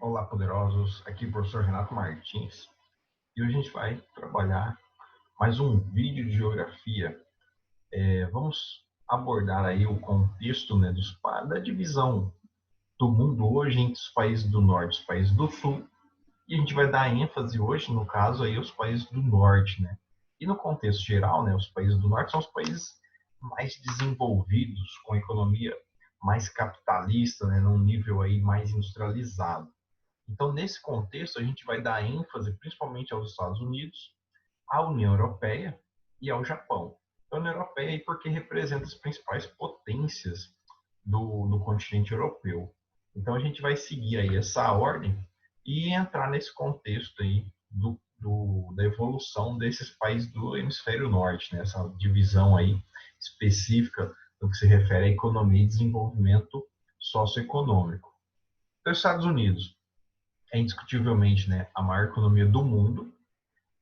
Olá, poderosos. Aqui é o professor Renato Martins e hoje a gente vai trabalhar mais um vídeo de geografia. Vamos abordar aí o contexto, né, da divisão do mundo hoje entre os países do norte e os países do sul. E a gente vai dar ênfase hoje, no caso, aí, aos países do norte, né? E no contexto geral, né, os países do norte são os países mais desenvolvidos, com economia mais capitalista, né, num nível aí mais industrializado. Então, nesse contexto, a gente vai dar ênfase principalmente aos Estados Unidos, à União Europeia e ao Japão. A União Europeia porque representa as principais potências do continente europeu. Então, a gente vai seguir aí essa ordem e entrar nesse contexto aí da evolução desses países do hemisfério norte, né? Essa divisão aí específica no que se refere à economia e desenvolvimento socioeconômico. Então, Estados Unidos é indiscutivelmente, né, a maior economia do mundo.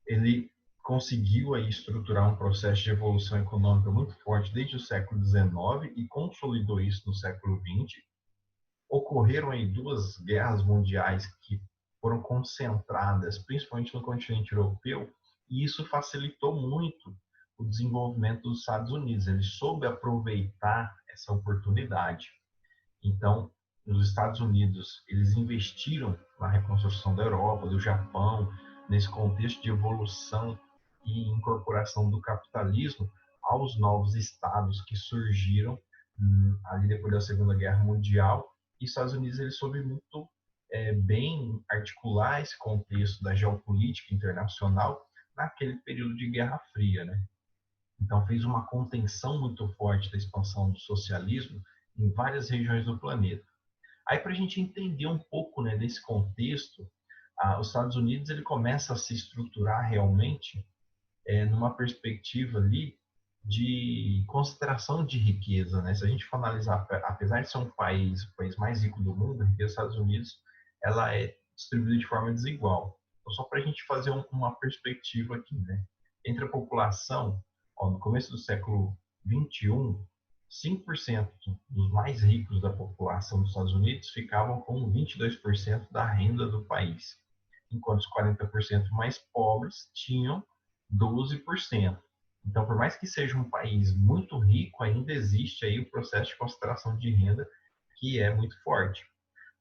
Ele conseguiu aí estruturar um processo de evolução econômica muito forte desde o século XIX e consolidou isso no século XX. Ocorreram aí duas guerras mundiais que foram concentradas principalmente no continente europeu, e isso facilitou muito o desenvolvimento dos Estados Unidos. Ele soube aproveitar essa oportunidade. Então, nos Estados Unidos, eles investiram na reconstrução da Europa, do Japão, nesse contexto de evolução e incorporação do capitalismo aos novos estados que surgiram ali depois da Segunda Guerra Mundial. E os Estados Unidos ele soube muito bem articular esse contexto da geopolítica internacional naquele período de Guerra Fria, né? Então fez uma contenção muito forte da expansão do socialismo em várias regiões do planeta. Aí para a gente entender um pouco, né, desse contexto, os Estados Unidos ele começa a se estruturar realmente numa perspectiva ali de concentração de riqueza, né? Se a gente for analisar, apesar de ser o país mais rico do mundo, a riqueza dos Estados Unidos ela é distribuída de forma desigual. Então, só para a gente fazer uma perspectiva aqui, né? Entre a população, ó, no começo do século XXI, 5% dos mais ricos da população dos Estados Unidos ficavam com 22% da renda do país, enquanto os 40% mais pobres tinham 12%. Então, por mais que seja um país muito rico, ainda existe aí o processo de concentração de renda que é muito forte.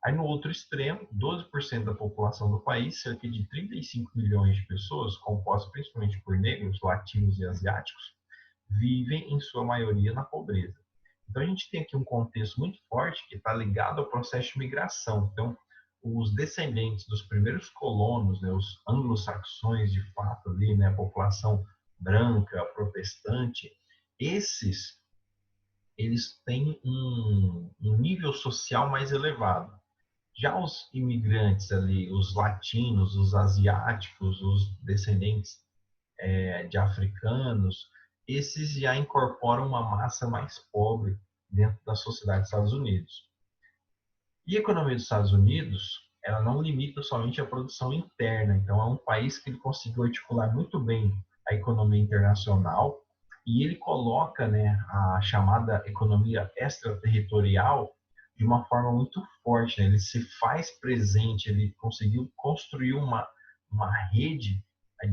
Aí no outro extremo, 12% da população do país, cerca de 35 milhões de pessoas, compostas principalmente por negros, latinos e asiáticos, vivem em sua maioria na pobreza. Então a gente tem aqui um contexto muito forte que está ligado ao processo de migração. Então, os descendentes dos primeiros colonos, né, os anglo-saxões de fato ali, né, a população branca, protestante, esses eles têm um nível social mais elevado. Já os imigrantes ali, os latinos, os asiáticos, os descendentes de africanos, esses já incorporam uma massa mais pobre dentro da sociedade dos Estados Unidos. E a economia dos Estados Unidos, ela não limita somente a produção interna. Então, é um país que ele conseguiu articular muito bem a economia internacional e ele coloca, né, a chamada economia extraterritorial de uma forma muito forte. Né? Ele se faz presente, ele conseguiu construir uma rede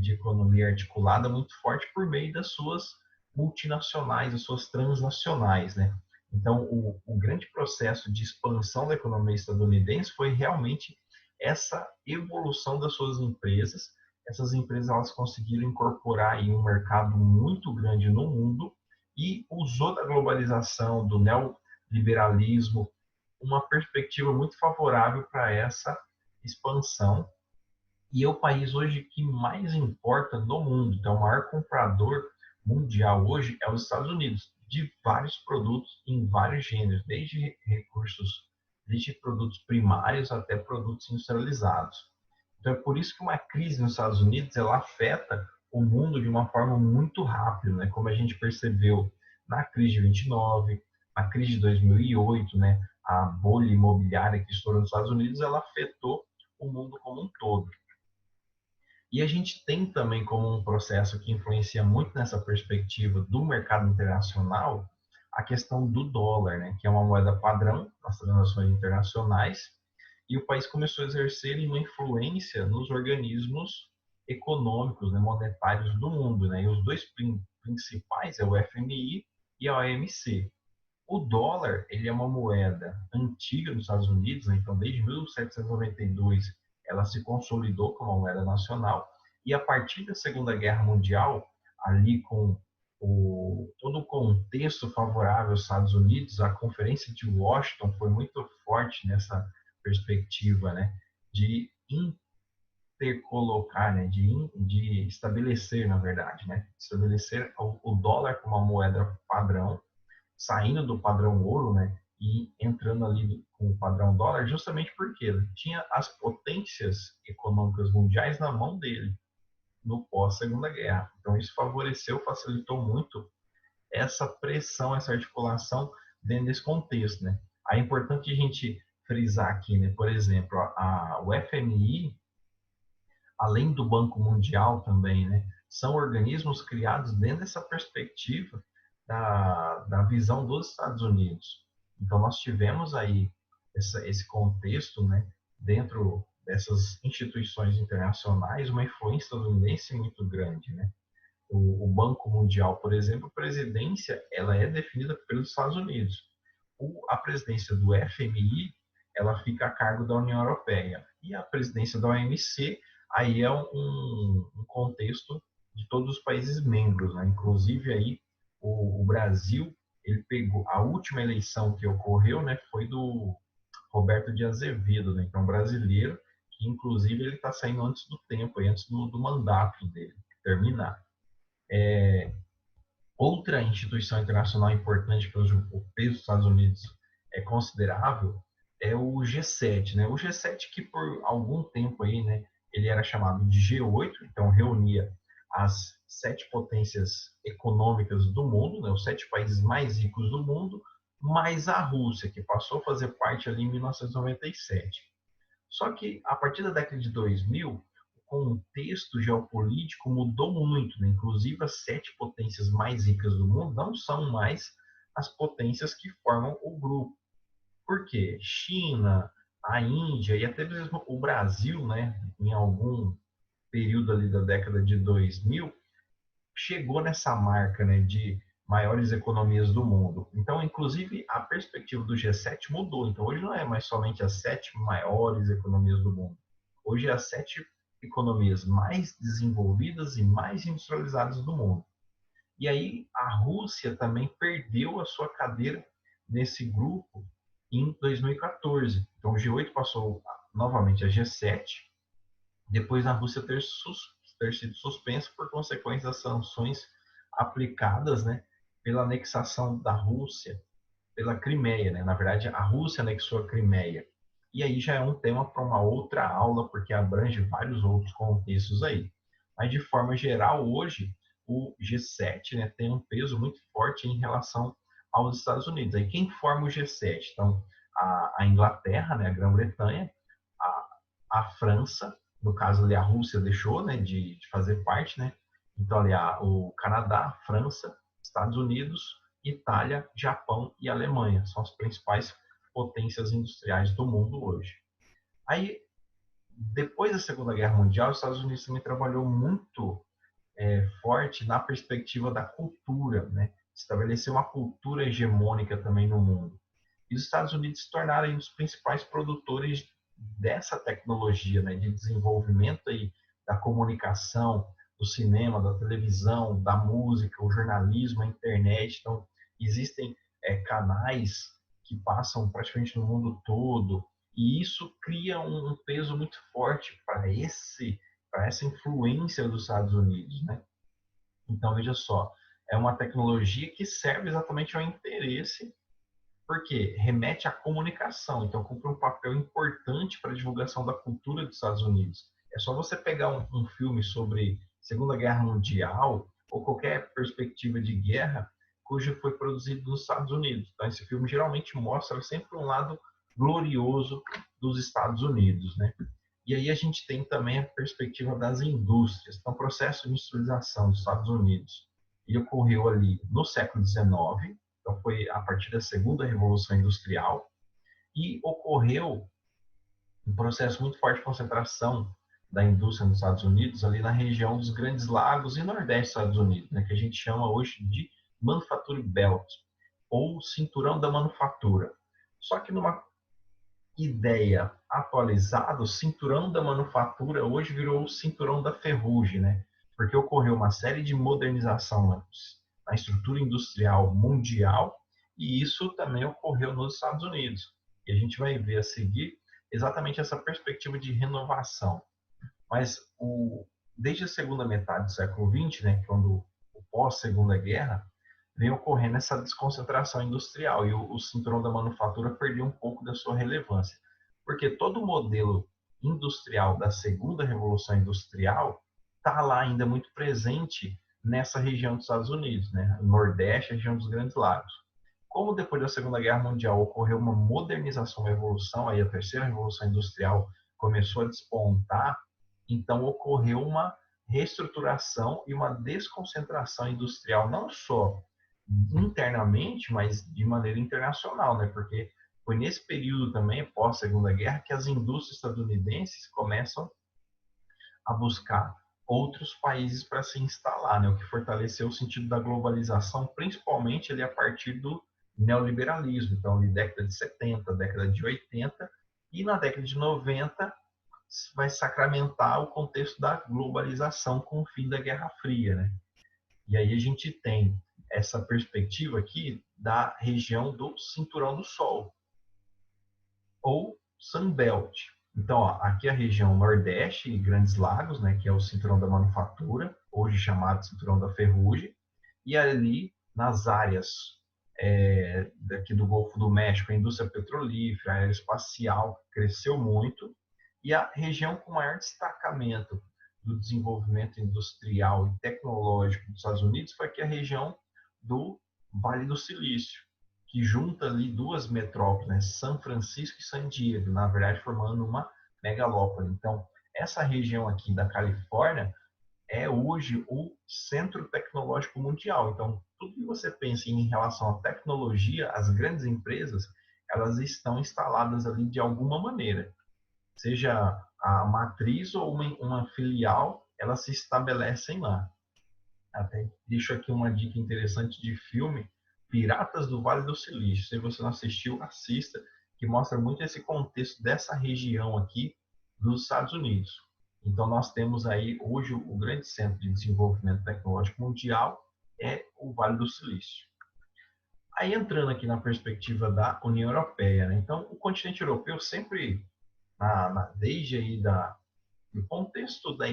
de economia articulada muito forte por meio das suas multinacionais, das suas transnacionais, né? Então, o grande processo de expansão da economia estadunidense foi realmente essa evolução das suas empresas. Essas empresas elas conseguiram incorporar aí um mercado muito grande no mundo e usou da globalização, do neoliberalismo, uma perspectiva muito favorável para essa expansão. E é o país hoje que mais importa no mundo. Então, o maior comprador mundial hoje é os Estados Unidos, de vários produtos em vários gêneros, desde recursos, desde produtos primários até produtos industrializados. Então, é por isso que uma crise nos Estados Unidos ela afeta o mundo de uma forma muito rápida, né? Como a gente percebeu na crise de 29, na crise de 2008, né? A bolha imobiliária que estourou nos Estados Unidos, ela afetou o mundo como um todo. E a gente tem também como um processo que influencia muito nessa perspectiva do mercado internacional a questão do dólar, né, que é uma moeda padrão nas transações internacionais e o país começou a exercer uma influência nos organismos econômicos, né, monetários do mundo, né? E os dois principais é o FMI e a OMC. O dólar, ele é uma moeda antiga nos Estados Unidos, né? Então desde 1792 ela se consolidou como uma moeda nacional, e a partir da Segunda Guerra Mundial, ali com todo o contexto favorável aos Estados Unidos, a Conferência de Washington foi muito forte nessa perspectiva, né, de intercolocar, né, de estabelecer, na verdade, né, estabelecer o dólar como uma moeda padrão, saindo do padrão ouro, né, e entrando ali com o padrão dólar, justamente porque ele tinha as potências econômicas mundiais na mão dele no pós-Segunda Guerra. Então isso favoreceu, facilitou muito essa pressão, essa articulação dentro desse contexto, né? Aí é importante a gente frisar aqui, né? Por exemplo, o FMI, além do Banco Mundial também, né? São organismos criados dentro dessa perspectiva da visão dos Estados Unidos. Então nós tivemos aí esse contexto, né? Dentro dessas instituições internacionais, uma influência estadunidense muito grande, né? O Banco Mundial, por exemplo, a presidência ela é definida pelos Estados Unidos. A presidência do FMI ela fica a cargo da União Europeia, e a presidência da OMC aí é um contexto de todos os países membros, né? Inclusive aí o Brasil, ele pegou a última eleição que ocorreu, né, foi do Roberto de Azevedo, né? Então brasileiro, que inclusive ele está saindo antes do tempo, antes do mandato dele terminar. Outra instituição internacional importante para o peso dos Estados Unidos é considerável é o G7, né? O G7 que por algum tempo aí, né, ele era chamado de G8, então reunia as 7 potências econômicas do mundo, né, os 7 países mais ricos do mundo, mais a Rússia, que passou a fazer parte ali em 1997. Só que a partir da década de 2000, contexto geopolítico mudou muito, né? Inclusive as 7 potências mais ricas do mundo não são mais as potências que formam o grupo. Por quê? China, a Índia e até mesmo o Brasil, né, em algum período ali da década de 2000, chegou nessa marca, né, de maiores economias do mundo. Então, inclusive, a perspectiva do G7 mudou. Então, hoje não é mais somente as 7 maiores economias do mundo. Hoje é as 7 economias mais desenvolvidas e mais industrializadas do mundo. E aí a Rússia também perdeu a sua cadeira nesse grupo em 2014. Então o G8 passou novamente a G7, depois da Rússia ter sido suspensa por consequência das sanções aplicadas, né, pela anexação da Rússia pela Crimeia, né? Na verdade, a Rússia anexou a Crimeia. E aí já é um tema para uma outra aula, porque abrange vários outros contextos aí. Mas, de forma geral, hoje, o G7, né, tem um peso muito forte em relação aos Estados Unidos. Aí, quem forma o G7? Então, a Inglaterra, né, a Grã-Bretanha, a França, no caso ali, a Rússia deixou, né, de fazer parte, né? Então, ali, o Canadá, a França, Estados Unidos, Itália, Japão e Alemanha. São as principais potências industriais do mundo hoje. Aí, depois da Segunda Guerra Mundial, os Estados Unidos também trabalhou muito forte na perspectiva da cultura, né? Estabeleceu uma cultura hegemônica também no mundo. E os Estados Unidos se tornaram um dos principais produtores dessa tecnologia, né? De desenvolvimento aí da comunicação, do cinema, da televisão, da música, o jornalismo, a internet. Então, existem canais que passam praticamente no mundo todo, e isso cria um peso muito forte para essa influência dos Estados Unidos, né? Então, veja só, é uma tecnologia que serve exatamente ao interesse, porque remete à comunicação, então cumpre um papel importante para a divulgação da cultura dos Estados Unidos. É só você pegar um filme sobre Segunda Guerra Mundial ou qualquer perspectiva de guerra cujo foi produzido nos Estados Unidos. Então, esse filme geralmente mostra sempre um lado glorioso dos Estados Unidos, né? E aí a gente tem também a perspectiva das indústrias. Então, o processo de industrialização dos Estados Unidos ele ocorreu ali no século XIX, então foi a partir da segunda revolução industrial, e ocorreu um processo muito forte de concentração da indústria nos Estados Unidos, ali na região dos Grandes Lagos e Nordeste dos Estados Unidos, né, que a gente chama hoje de Manufacturing Belt, ou Cinturão da Manufatura. Só que numa ideia atualizada, o Cinturão da Manufatura hoje virou o Cinturão da Ferrugem, né? Porque ocorreu uma série de modernização na estrutura industrial mundial e isso também ocorreu nos Estados Unidos. E a gente vai ver a seguir exatamente essa perspectiva de renovação. Mas desde a segunda metade do século XX, né, quando o pós-segunda guerra, vem ocorrendo essa desconcentração industrial e o cinturão da manufatura perdeu um pouco da sua relevância. Porque todo o modelo industrial da segunda revolução industrial está lá ainda muito presente nessa região dos Estados Unidos, né? O Nordeste, a região dos Grandes Lagos. Como depois da Segunda Guerra Mundial ocorreu uma modernização, uma evolução, aí a terceira revolução industrial começou a despontar, então ocorreu uma reestruturação e uma desconcentração industrial, não só internamente, mas de maneira internacional, né? Porque foi nesse período também, pós Segunda Guerra, que as indústrias estadunidenses começam a buscar outros países para se instalar, né? O que fortaleceu o sentido da globalização, principalmente ali a partir do neoliberalismo. Então, na década de 70, década de 80 e na década de 90 vai sacramentar o contexto da globalização com o fim da Guerra Fria, né? E aí a gente tem essa perspectiva aqui da região do Cinturão do Sol, ou Sunbelt. Então, ó, aqui é a região Nordeste e Grandes Lagos, né, que é o Cinturão da Manufatura, hoje chamado Cinturão da Ferrugem, e ali nas áreas daqui do Golfo do México, a indústria petrolífera, aeroespacial cresceu muito, e a região com maior destacamento do desenvolvimento industrial e tecnológico dos Estados Unidos foi aqui a região do Vale do Silício, que junta ali duas metrópoles, né? São Francisco e San Diego, na verdade formando uma megalópole. Então, essa região aqui da Califórnia é hoje o centro tecnológico mundial. Então, tudo que você pensa em relação à tecnologia, as grandes empresas, elas estão instaladas ali de alguma maneira. Seja a matriz ou uma filial, elas se estabelecem lá. Até deixo aqui uma dica interessante de filme, Piratas do Vale do Silício. Se você não assistiu, assista, que mostra muito esse contexto dessa região aqui dos Estados Unidos. Então, nós temos aí, hoje, o grande centro de desenvolvimento tecnológico mundial é o Vale do Silício. Aí, entrando aqui na perspectiva da União Europeia, né? Então, o continente europeu sempre, desde aí do contexto da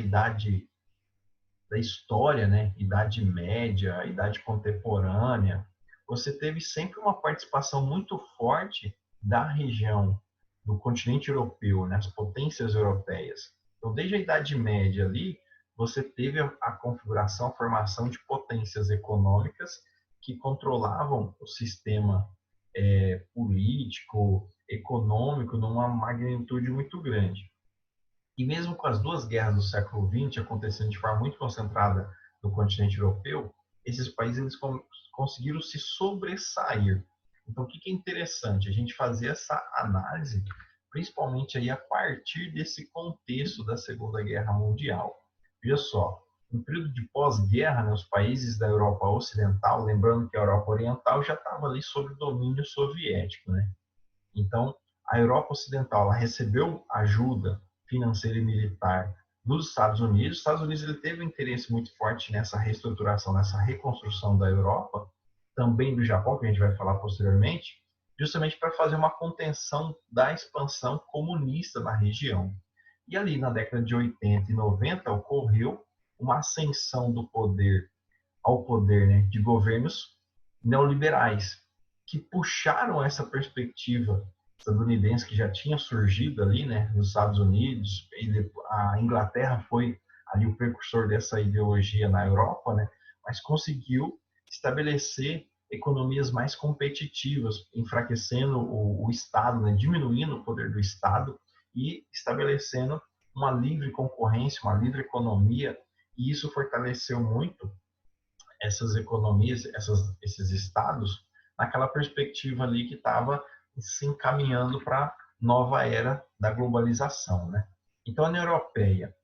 história, né? Idade Média, Idade Contemporânea, você teve sempre uma participação muito forte da região do continente europeu, né? As potências europeias. Então, desde a Idade Média ali, você teve a configuração, a formação de potências econômicas que controlavam o sistema político, econômico, numa magnitude muito grande. E mesmo com as duas guerras do século XX acontecendo de forma muito concentrada no continente europeu, esses países eles conseguiram se sobressair. Então, o que é interessante? A gente fazer essa análise, principalmente aí a partir desse contexto da Segunda Guerra Mundial. Veja só, no período de pós-guerra, né, os países da Europa Ocidental, lembrando que a Europa Oriental já estava ali sob domínio soviético, né? Então, a Europa Ocidental ela recebeu ajuda financeira e militar dos Estados Unidos. Os Estados Unidos ele teve um interesse muito forte nessa reestruturação, nessa reconstrução da Europa, também do Japão, que a gente vai falar posteriormente, justamente para fazer uma contenção da expansão comunista na região. E ali na década de 80 e 90 ocorreu uma ascensão do poder ao poder, né, de governos neoliberais, que puxaram essa perspectiva estadunidense que já tinha surgido ali, né, nos Estados Unidos, e a Inglaterra foi ali o precursor dessa ideologia na Europa, né, mas conseguiu estabelecer economias mais competitivas, enfraquecendo o Estado, né, diminuindo o poder do Estado e estabelecendo uma livre concorrência, uma livre economia, e isso fortaleceu muito essas economias, esses estados, naquela perspectiva ali que estava se encaminhando para nova era da globalização, né? Então, a União Europeia,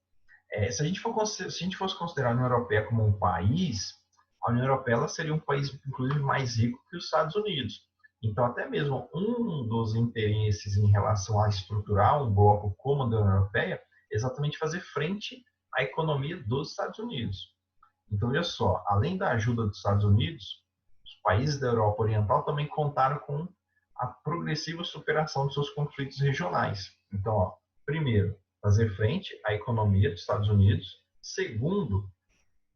se a gente fosse considerar a União Europeia como um país, a União Europeia ela seria um país, inclusive, mais rico que os Estados Unidos. Então, até mesmo um dos interesses em relação a estruturar um bloco como a da União Europeia é exatamente fazer frente à economia dos Estados Unidos. Então, olha só, além da ajuda dos Estados Unidos, os países da Europa Oriental também contaram com a progressiva superação de seus conflitos regionais. Então, ó, primeiro, fazer frente à economia dos Estados Unidos. Segundo,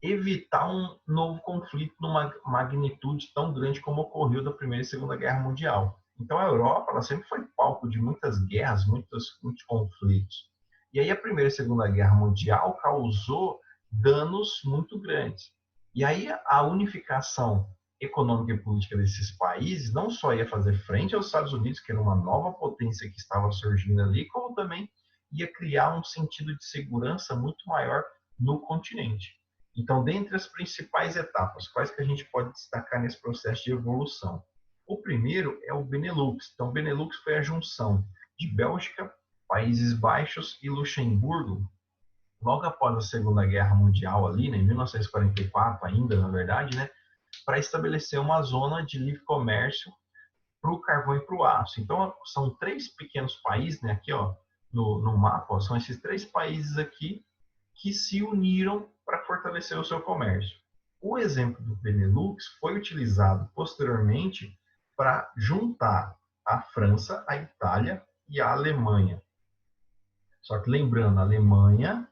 evitar um novo conflito numa magnitude tão grande como ocorreu da Primeira e Segunda Guerra Mundial. Então, a Europa ela sempre foi palco de muitas guerras, muitos conflitos. E aí, a Primeira e Segunda Guerra Mundial causou danos muito grandes. E aí, a unificação econômica e política desses países não só ia fazer frente aos Estados Unidos, que era uma nova potência que estava surgindo ali, como também ia criar um sentido de segurança muito maior no continente. Então, dentre as principais etapas, quais que a gente pode destacar nesse processo de evolução? O primeiro é o Benelux. Então, o Benelux foi a junção de Bélgica, Países Baixos e Luxemburgo, logo após a Segunda Guerra Mundial, ali, né, em 1944 ainda, na verdade, né, para estabelecer uma zona de livre comércio para o carvão e para o aço. Então, são três pequenos países, né, aqui ó, no mapa, ó, são esses três países aqui que se uniram para fortalecer o seu comércio. O exemplo do Benelux foi utilizado posteriormente para juntar a França, a Itália e a Alemanha. Só que lembrando, a Alemanha,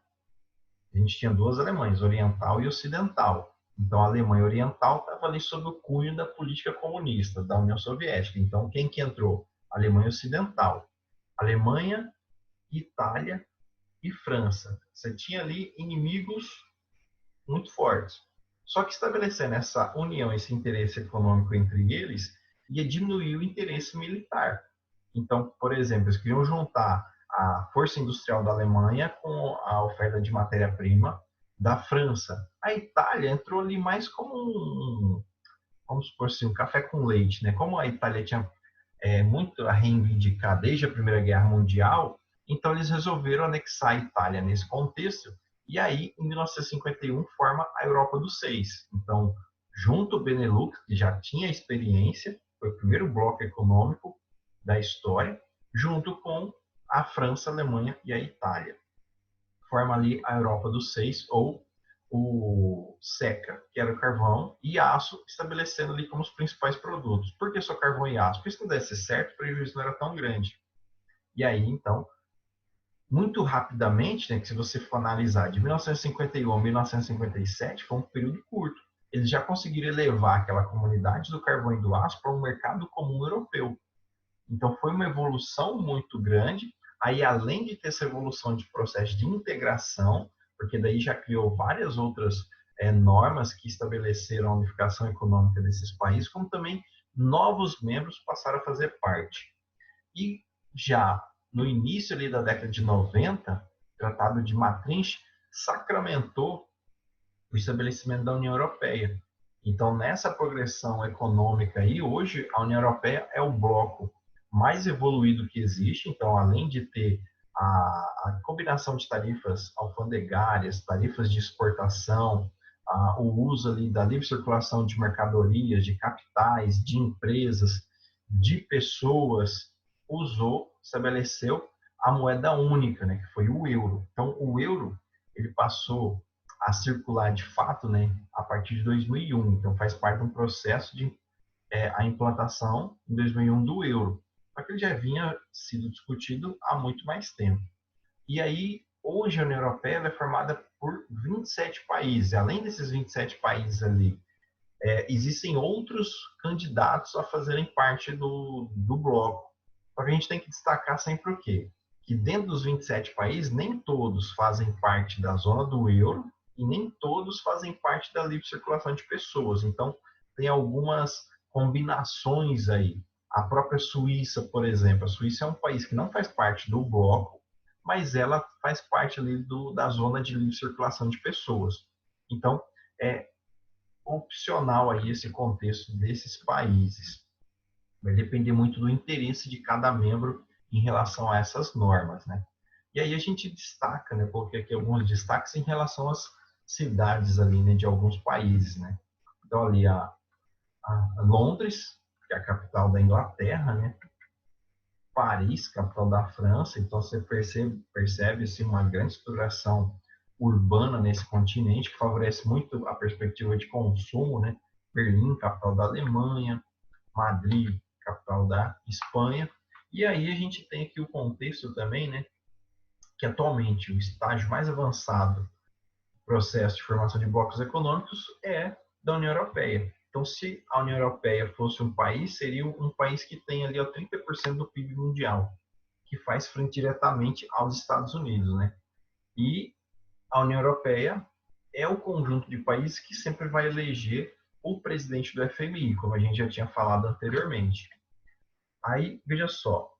a gente tinha duas Alemanhas, oriental e ocidental. Então, a Alemanha Oriental estava ali sob o cunho da política comunista, da União Soviética. Então, quem que entrou? A Alemanha Ocidental. Alemanha, Itália e França. Você tinha ali inimigos muito fortes. Só que estabelecendo essa união, esse interesse econômico entre eles, ia diminuir o interesse militar. Então, por exemplo, eles queriam juntar a força industrial da Alemanha com a oferta de matéria-prima da França. A Itália entrou ali mais como vamos supor assim, um café com leite, né? Como a Itália tinha muito a reivindicar desde a Primeira Guerra Mundial, então eles resolveram anexar a Itália nesse contexto, e aí, em 1951, forma a Europa dos Seis. Então, junto ao Benelux, que já tinha experiência, foi o primeiro bloco econômico da história, junto com a França, a Alemanha e a Itália. Forma ali a Europa dos Seis, ou o SECA, que era o carvão, e aço, estabelecendo ali como os principais produtos. Por que só carvão e aço? Porque se não desse certo, o prejuízo não era tão grande. E aí, então, muito rapidamente, né, que se você for analisar, de 1951 a 1957, foi um período curto. Eles já conseguiram elevar aquela comunidade do carvão e do aço para um mercado comum europeu. Então, foi uma evolução muito grande. Aí, além de ter essa evolução de processo de integração, porque daí já criou várias outras normas que estabeleceram a unificação econômica desses países, como também novos membros passaram a fazer parte. E já no início ali da década de 90, o Tratado de Maastricht sacramentou o estabelecimento da União Europeia. Então, nessa progressão econômica aí, hoje a União Europeia é o bloco mais evoluído que existe. Então, além de ter a combinação de tarifas alfandegárias, tarifas de exportação, o uso ali da livre circulação de mercadorias, de capitais, de empresas, de pessoas, estabeleceu a moeda única, né, que foi o euro. Então, o euro ele passou a circular de fato, né, a partir de 2001. Então, faz parte de um processo de a implantação em 2001 do euro. Só que ele já vinha sido discutido há muito mais tempo. E aí, hoje a União Europeia é formada por 27 países. Além desses 27 países ali, existem outros candidatos a fazerem parte do bloco. Só que a gente tem que destacar sempre o quê? Que dentro dos 27 países, nem todos fazem parte da zona do euro e nem todos fazem parte da livre circulação de pessoas. Então, tem algumas combinações aí. A própria Suíça, por exemplo, a Suíça é um país que não faz parte do bloco, mas ela faz parte ali da zona de livre circulação de pessoas. Então, é opcional aí esse contexto desses países. Vai depender muito do interesse de cada membro em relação a essas normas, né? E aí a gente destaca, né, coloquei aqui alguns destaques em relação às cidades ali, né, de alguns países, né? Então ali a Londres, que é a capital da Inglaterra, né? Paris, capital da França, então você percebe assim, uma grande exploração urbana nesse continente, que favorece muito a perspectiva de consumo, né? Berlim, capital da Alemanha, Madrid, capital da Espanha. E aí a gente tem aqui o contexto também, né? Que atualmente o estágio mais avançado do processo de formação de blocos econômicos é da União Europeia. Então, se a União Europeia fosse um país, seria um país que tem ali 30% do PIB mundial, que faz frente diretamente aos Estados Unidos, né? E a União Europeia é o conjunto de países que sempre vai eleger o presidente do FMI, como a gente já tinha falado anteriormente. Aí, veja só,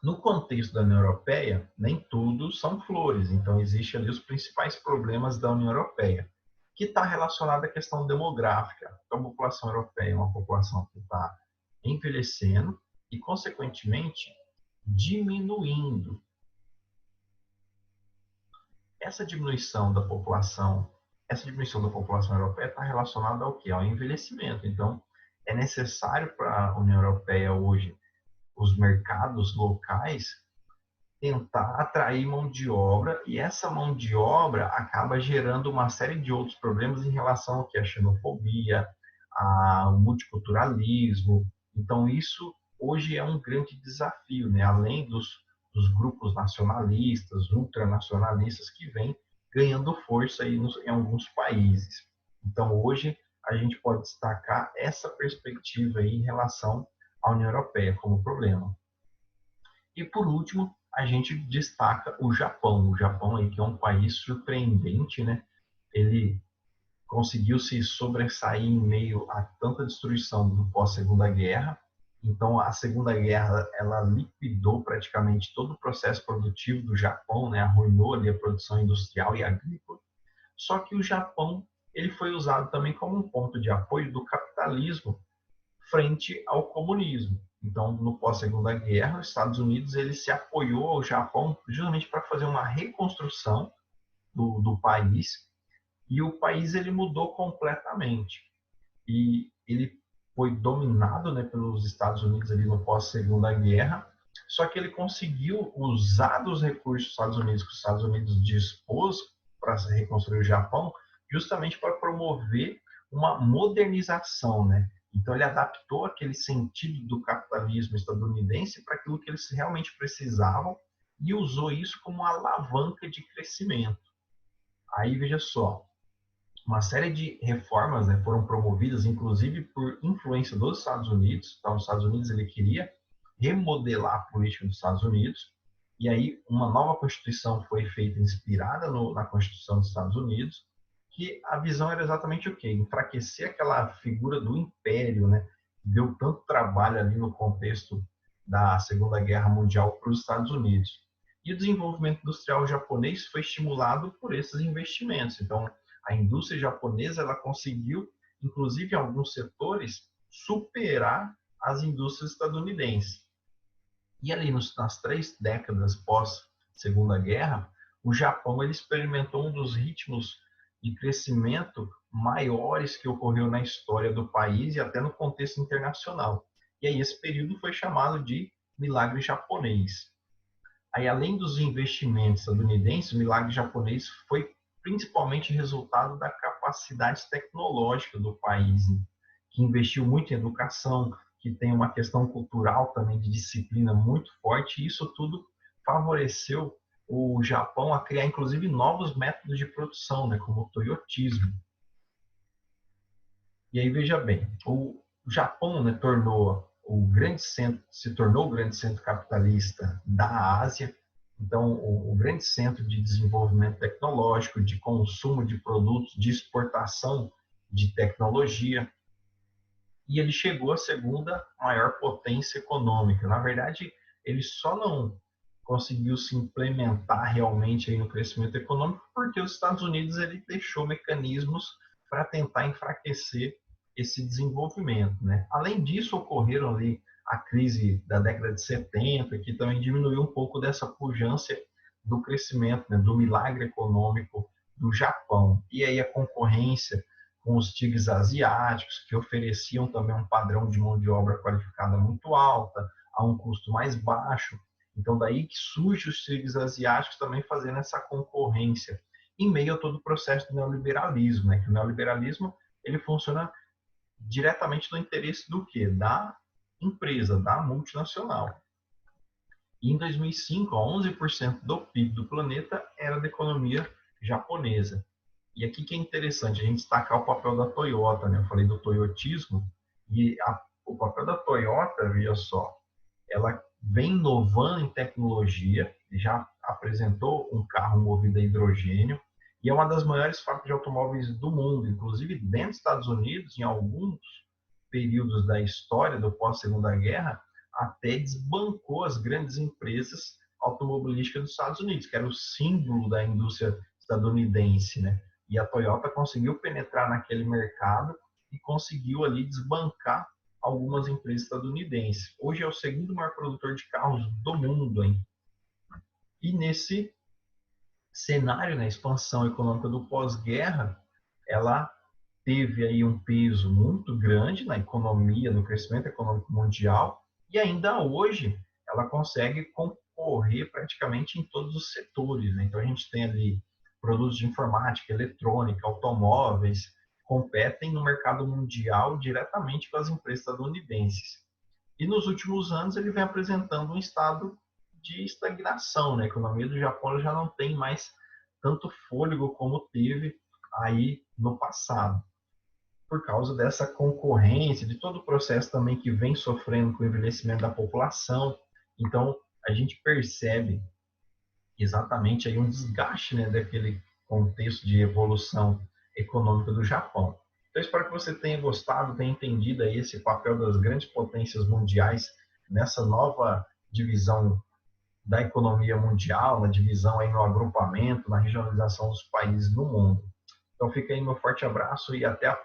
no contexto da União Europeia, nem tudo são flores, então existem ali os principais problemas da União Europeia, que está relacionado à questão demográfica. Então, a população europeia é uma população que está envelhecendo e, consequentemente, diminuindo. Essa diminuição da população europeia está relacionada ao quê? Ao envelhecimento. Então, é necessário para a União Europeia hoje, os mercados locais, tentar atrair mão de obra, e essa mão de obra acaba gerando uma série de outros problemas em relação ao que é a xenofobia, ao multiculturalismo. Então, isso hoje é um grande desafio, né? Além dos grupos nacionalistas, ultranacionalistas que vêm ganhando força aí em alguns países. Então, hoje, a gente pode destacar essa perspectiva aí em relação à União Europeia como problema. E por último, a gente destaca o Japão. O Japão aí que é um país surpreendente, né? Ele conseguiu se sobressair em meio a tanta destruição do pós-Segunda Guerra. Então, a Segunda Guerra, ela liquidou praticamente todo o processo produtivo do Japão, né? Arruinou ali a produção industrial e agrícola. Só que o Japão, ele foi usado também como um ponto de apoio do capitalismo frente ao comunismo. Então, no pós-Segunda Guerra, os Estados Unidos ele se apoiou ao Japão justamente para fazer uma reconstrução do país, e o país ele mudou completamente. E ele foi dominado, né, pelos Estados Unidos ali no pós-Segunda Guerra, só que ele conseguiu usar dos recursos dos Estados Unidos, que os Estados Unidos dispôs para reconstruir o Japão, justamente para promover uma modernização, né? Então ele adaptou aquele sentido do capitalismo estadunidense para aquilo que eles realmente precisavam e usou isso como uma alavanca de crescimento. Aí veja só, uma série de reformas, né, foram promovidas, inclusive por influência dos Estados Unidos. Então, os Estados Unidos ele queria remodelar a política dos Estados Unidos, e aí uma nova Constituição foi feita inspirada na Constituição dos Estados Unidos, que a visão era exatamente o quê? Enfraquecer aquela figura do império, né? Deu tanto trabalho ali no contexto da Segunda Guerra Mundial para os Estados Unidos. E o desenvolvimento industrial japonês foi estimulado por esses investimentos. Então, a indústria japonesa ela conseguiu, inclusive em alguns setores, superar as indústrias estadunidenses. E ali nas 3 décadas pós Segunda Guerra, o Japão ele experimentou um dos ritmos de crescimento maiores que ocorreu na história do país e até no contexto internacional. E aí esse período foi chamado de milagre japonês. Aí, além dos investimentos estadunidenses, o milagre japonês foi principalmente resultado da capacidade tecnológica do país, né? Que investiu muito em educação, que tem uma questão cultural também de disciplina muito forte, e isso tudo favoreceu o Japão a criar, inclusive, novos métodos de produção, né, como o toyotismo. E aí, veja bem, o Japão, né, se tornou o grande centro capitalista da Ásia. Então, o grande centro de desenvolvimento tecnológico, de consumo de produtos, de exportação de tecnologia. E ele chegou à segunda maior potência econômica. Na verdade, ele só não conseguiu se implementar realmente aí no crescimento econômico porque os Estados Unidos ele deixou mecanismos para tentar enfraquecer esse desenvolvimento, né? Além disso, ocorreram ali a crise da década de 70, que também diminuiu um pouco dessa pujança do crescimento, né, do milagre econômico do Japão. E aí a concorrência com os tigres asiáticos, que ofereciam também um padrão de mão de obra qualificada muito alta, a um custo mais baixo. Então, daí que surge os tigres asiáticos também fazendo essa concorrência, em meio a todo o processo do neoliberalismo, né? Que o neoliberalismo ele funciona diretamente no interesse do quê? Da empresa, da multinacional. E em 2005, 11% do PIB do planeta era da economia japonesa. E aqui que é interessante a gente destacar o papel da Toyota, né? Eu falei do toyotismo, e o papel da Toyota, veja só, ela vem inovando em tecnologia, já apresentou um carro movido a hidrogênio, e é uma das maiores fábricas de automóveis do mundo, inclusive dentro dos Estados Unidos, em alguns períodos da história do pós-segunda guerra, até desbancou as grandes empresas automobilísticas dos Estados Unidos, que era o símbolo da indústria estadunidense, né? E a Toyota conseguiu penetrar naquele mercado e conseguiu ali desbancar algumas empresas estadunidenses. Hoje é o segundo maior produtor de carros do mundo, hein? E nesse cenário, né, expansão econômica do pós-guerra, ela teve aí um peso muito grande na economia, no crescimento econômico mundial, e ainda hoje ela consegue concorrer praticamente em todos os setores, né? Então a gente tem ali produtos de informática, eletrônica, automóveis, competem no mercado mundial diretamente com as empresas estadunidenses. E nos últimos anos ele vem apresentando um estado de estagnação, né? A economia do Japão já não tem mais tanto fôlego como teve aí no passado, por causa dessa concorrência, de todo o processo também que vem sofrendo com o envelhecimento da população. Então, a gente percebe exatamente aí um desgaste, né, daquele contexto de evolução econômica do Japão. Então, espero que você tenha gostado, tenha entendido aí esse papel das grandes potências mundiais nessa nova divisão da economia mundial, na divisão aí no agrupamento, na regionalização dos países no mundo. Então, fica aí meu forte abraço e até a